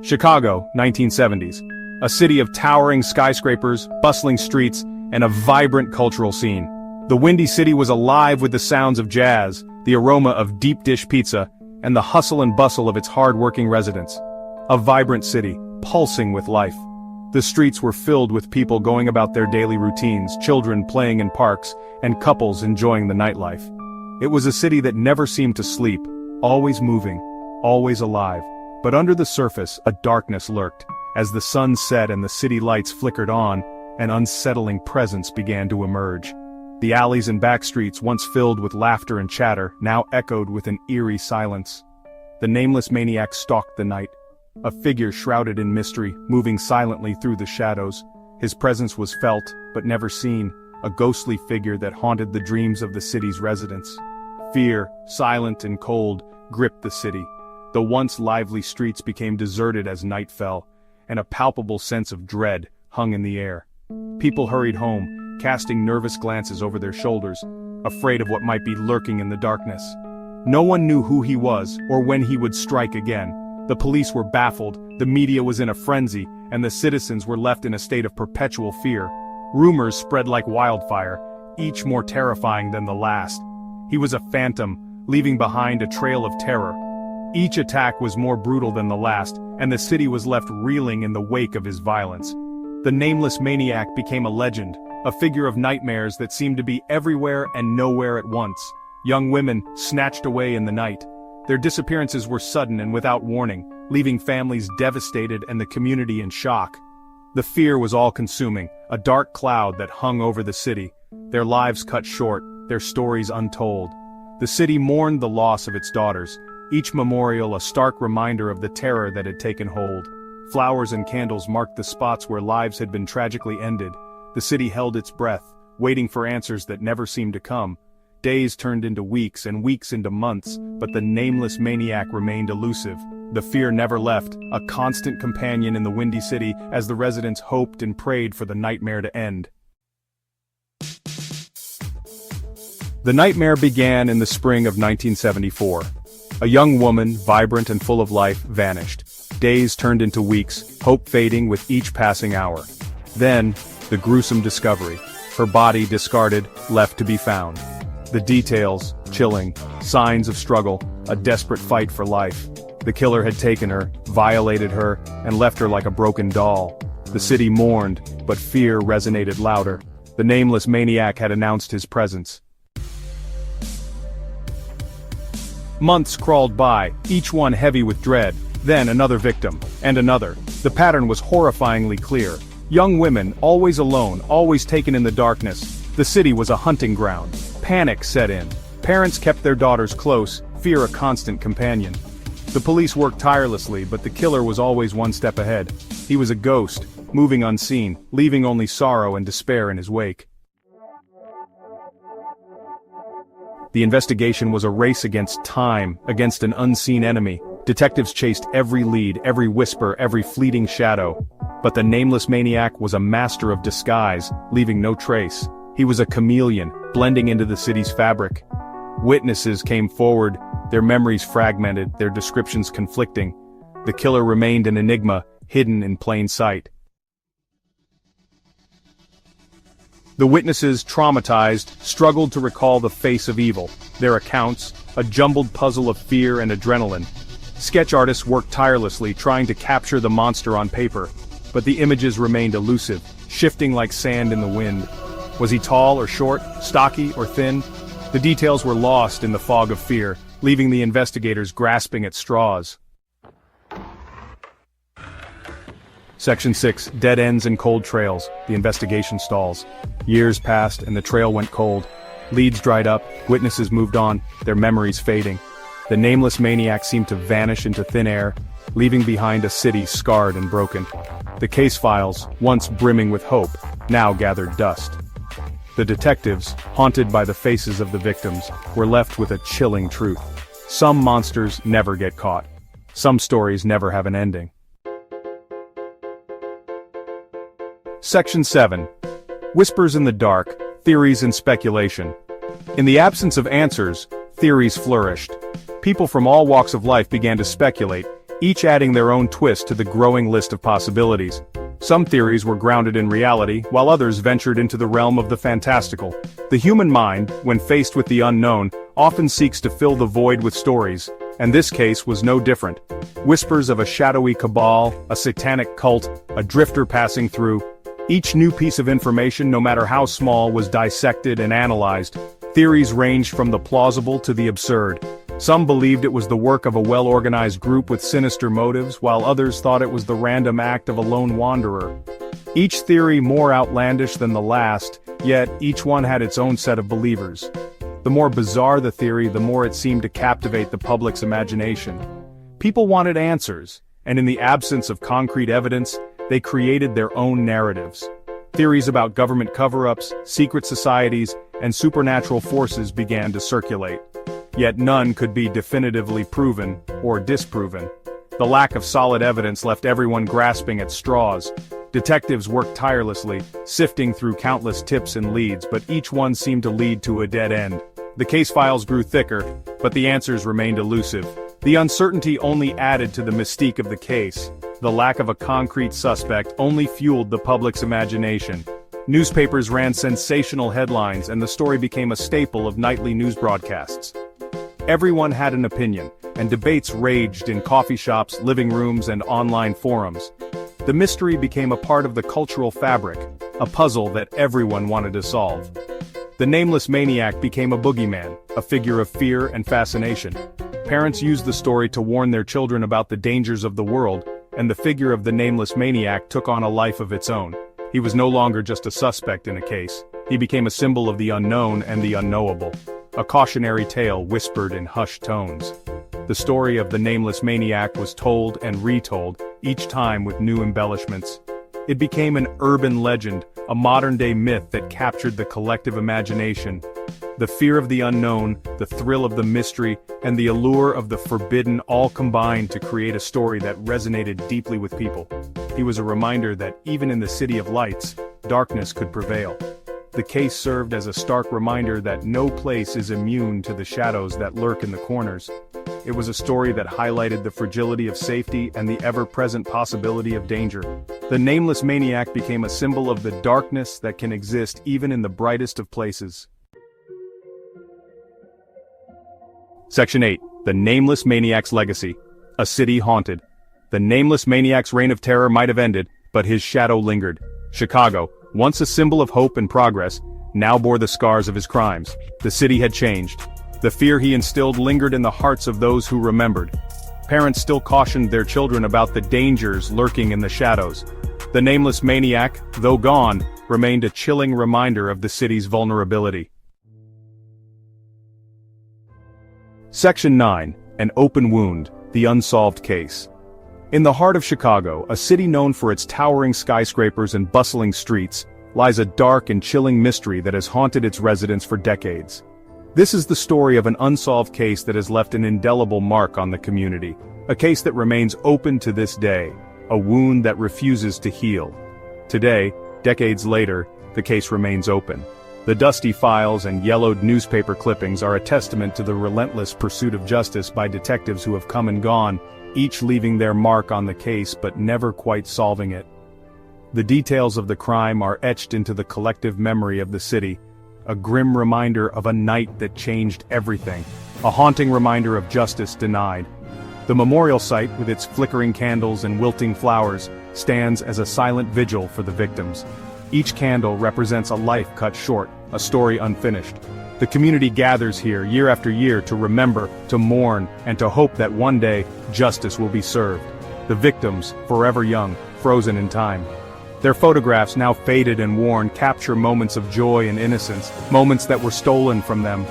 Chicago, 1970s. A city of towering skyscrapers, bustling streets, and a vibrant cultural scene. The Windy City was alive with the sounds of jazz, the aroma of deep dish pizza, and the hustle and bustle of its hard-working residents. A vibrant city, pulsing with life. The streets were filled with people going about their daily routines, children playing in parks, and couples enjoying the nightlife. It was a city that never seemed to sleep, always moving, always alive. But under the surface, a darkness lurked. As the sun set and the city lights flickered on, an unsettling presence began to emerge. The alleys and back streets, once filled with laughter and chatter, now echoed with an eerie silence. The Nameless Maniac stalked the night. A figure shrouded in mystery, moving silently through the shadows. His presence was felt, but never seen, a ghostly figure that haunted the dreams of the city's residents. Fear, silent and cold, gripped the city. The once lively streets became deserted as night fell, and a palpable sense of dread hung in the air. People hurried home, casting nervous glances over their shoulders, afraid of what might be lurking in the darkness. No one knew who he was, or when he would strike again. The police were baffled, the media was in a frenzy, and the citizens were left in a state of perpetual fear. Rumors spread like wildfire, each more terrifying than the last. He was a phantom, leaving behind a trail of terror. Each attack was more brutal than the last, and the city was left reeling in the wake of his violence. The Nameless Maniac became a legend, a figure of nightmares that seemed to be everywhere and nowhere at once. Young women snatched away in the night. Their disappearances were sudden and without warning, leaving families devastated and the community in shock. The fear was all-consuming, a dark cloud that hung over the city, their lives cut short, their stories untold. The city mourned the loss of its daughters, each memorial a stark reminder of the terror that had taken hold. Flowers and candles marked the spots where lives had been tragically ended. The city held its breath, waiting for answers that never seemed to come. Days turned into weeks and weeks into months, but the Nameless Maniac remained elusive. The fear never left, a constant companion in the Windy City as the residents hoped and prayed for the nightmare to end. The nightmare began in the spring of 1974. A young woman, vibrant and full of life, vanished. Days turned into weeks, hope fading with each passing hour. Then, the gruesome discovery. Her body discarded, left to be found. The details, chilling, signs of struggle, a desperate fight for life. The killer had taken her, violated her, and left her like a broken doll. The city mourned, but fear resonated louder. The Nameless Maniac had announced his presence. Months crawled by, each one heavy with dread, then another victim, and another. The pattern was horrifyingly clear. Young women, always alone, always taken in the darkness. The city was a hunting ground. Panic set in. Parents kept their daughters close, fear a constant companion. The police worked tirelessly, but the killer was always one step ahead. He was a ghost, moving unseen, leaving only sorrow and despair in his wake. The investigation was a race against time, against an unseen enemy. Detectives chased every lead, every whisper, every fleeting shadow. But the Nameless Maniac was a master of disguise, leaving no trace. He was a chameleon, blending into the city's fabric. Witnesses came forward, their memories fragmented, their descriptions conflicting. The killer remained an enigma, hidden in plain sight. The witnesses, traumatized, struggled to recall the face of evil. Their accounts, a jumbled puzzle of fear and adrenaline. Sketch artists worked tirelessly, trying to capture the monster on paper. But the images remained elusive, shifting like sand in the wind. Was he tall or short, stocky or thin? The details were lost in the fog of fear, leaving the investigators grasping at straws. Section 6, Dead Ends and Cold Trails, the investigation stalls. Years passed and the trail went cold. Leads dried up, witnesses moved on, their memories fading. The Nameless Maniac seemed to vanish into thin air, leaving behind a city scarred and broken. The case files, once brimming with hope, now gathered dust. The detectives, haunted by the faces of the victims, were left with a chilling truth. Some monsters never get caught. Some stories never have an ending. Section 7. Whispers in the Dark, Theories and Speculation. In the absence of answers, theories flourished. People from all walks of life began to speculate, each adding their own twist to the growing list of possibilities. Some theories were grounded in reality, while others ventured into the realm of the fantastical. The human mind, when faced with the unknown, often seeks to fill the void with stories, and this case was no different. Whispers of a shadowy cabal, a satanic cult, a drifter passing through. Each new piece of information, no matter how small, was dissected and analyzed. Theories ranged from the plausible to the absurd. Some believed it was the work of a well-organized group with sinister motives, while others thought it was the random act of a lone wanderer. Each theory more outlandish than the last, yet each one had its own set of believers. The more bizarre the theory, the more it seemed to captivate the public's imagination. People wanted answers, and in the absence of concrete evidence, they created their own narratives. Theories about government cover-ups, secret societies, and supernatural forces began to circulate. Yet none could be definitively proven or disproven. The lack of solid evidence left everyone grasping at straws. Detectives worked tirelessly, sifting through countless tips and leads, but each one seemed to lead to a dead end. The case files grew thicker, but the answers remained elusive. The uncertainty only added to the mystique of the case. The lack of a concrete suspect only fueled the public's imagination. Newspapers ran sensational headlines, and the story became a staple of nightly news broadcasts. Everyone had an opinion, and debates raged in coffee shops, living rooms, and online forums. The mystery became a part of the cultural fabric, a puzzle that everyone wanted to solve. The Nameless Maniac became a boogeyman, a figure of fear and fascination. Parents used the story to warn their children about the dangers of the world, and the figure of the Nameless Maniac took on a life of its own. He was no longer just a suspect in a case. He became a symbol of the unknown and the unknowable. A cautionary tale whispered in hushed tones. The story of the Nameless Maniac was told and retold, each time with new embellishments. It became an urban legend, a modern-day myth that captured the collective imagination. The fear of the unknown, the thrill of the mystery, and the allure of the forbidden all combined to create a story that resonated deeply with people. He was a reminder that even in the city of lights, darkness could prevail. The case served as a stark reminder that no place is immune to the shadows that lurk in the corners. It was a story that highlighted the fragility of safety and the ever-present possibility of danger. The Nameless Maniac became a symbol of the darkness that can exist even in the brightest of places. Section 8. The Nameless Maniac's Legacy. A City Haunted. The Nameless Maniac's reign of terror might have ended, but his shadow lingered. Chicago, once a symbol of hope and progress, now bore the scars of his crimes. The city had changed. The fear he instilled lingered in the hearts of those who remembered. Parents still cautioned their children about the dangers lurking in the shadows. The Nameless Maniac, though gone, remained a chilling reminder of the city's vulnerability. Section 9. An Open Wound, the Unsolved Case. In the heart of Chicago, a city known for its towering skyscrapers and bustling streets, lies a dark and chilling mystery that has haunted its residents for decades. This is the story of an unsolved case that has left an indelible mark on the community, a case that remains open to this day, a wound that refuses to heal. Today, decades later, the case remains open. The dusty files and yellowed newspaper clippings are a testament to the relentless pursuit of justice by detectives who have come and gone, each leaving their mark on the case but never quite solving it. The details of the crime are etched into the collective memory of the city, a grim reminder of a night that changed everything, a haunting reminder of justice denied. The memorial site, with its flickering candles and wilting flowers, stands as a silent vigil for the victims. Each candle represents a life cut short, a story unfinished. The community gathers here year after year to remember, to mourn, and to hope that one day, justice will be served. The victims, forever young, frozen in time. Their photographs, now faded and worn, capture moments of joy and innocence, moments that were stolen from them.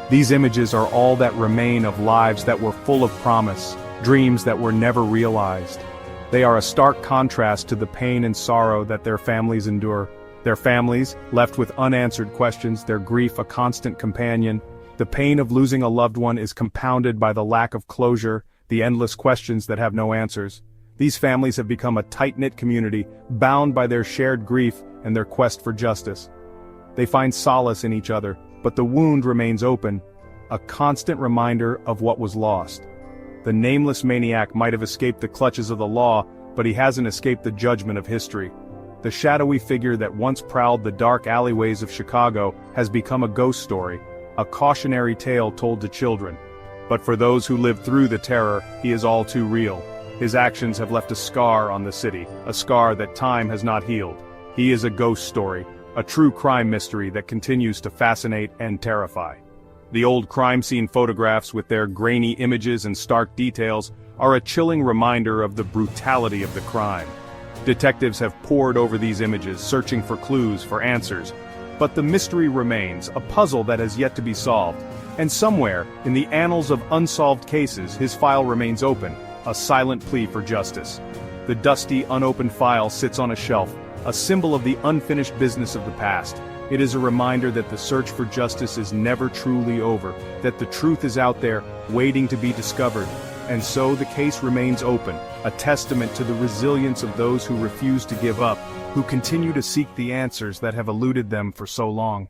These images are all that remain of lives that were full of promise, dreams that were never realized. They are a stark contrast to the pain and sorrow that their families endure. Their families, left with unanswered questions, their grief a constant companion. The pain of losing a loved one is compounded by the lack of closure, the endless questions that have no answers. These families have become a tight-knit community, bound by their shared grief and their quest for justice. They find solace in each other, but the wound remains open, a constant reminder of what was lost. The nameless maniac might have escaped the clutches of the law, but he hasn't escaped the judgment of history. The shadowy figure that once prowled the dark alleyways of Chicago has become a ghost story, a cautionary tale told to children. But for those who lived through the terror, he is all too real. His actions have left a scar on the city, a scar that time has not healed. He is a ghost story, a true crime mystery that continues to fascinate and terrify. The old crime scene photographs with their grainy images and stark details are a chilling reminder of the brutality of the crime. Detectives have pored over these images, searching for clues, for answers. But the mystery remains, a puzzle that has yet to be solved. And somewhere, in the annals of unsolved cases, his file remains open, a silent plea for justice. The dusty, unopened file sits on a shelf, a symbol of the unfinished business of the past. It is a reminder that the search for justice is never truly over, that the truth is out there, waiting to be discovered. And so the case remains open, a testament to the resilience of those who refuse to give up, who continue to seek the answers that have eluded them for so long.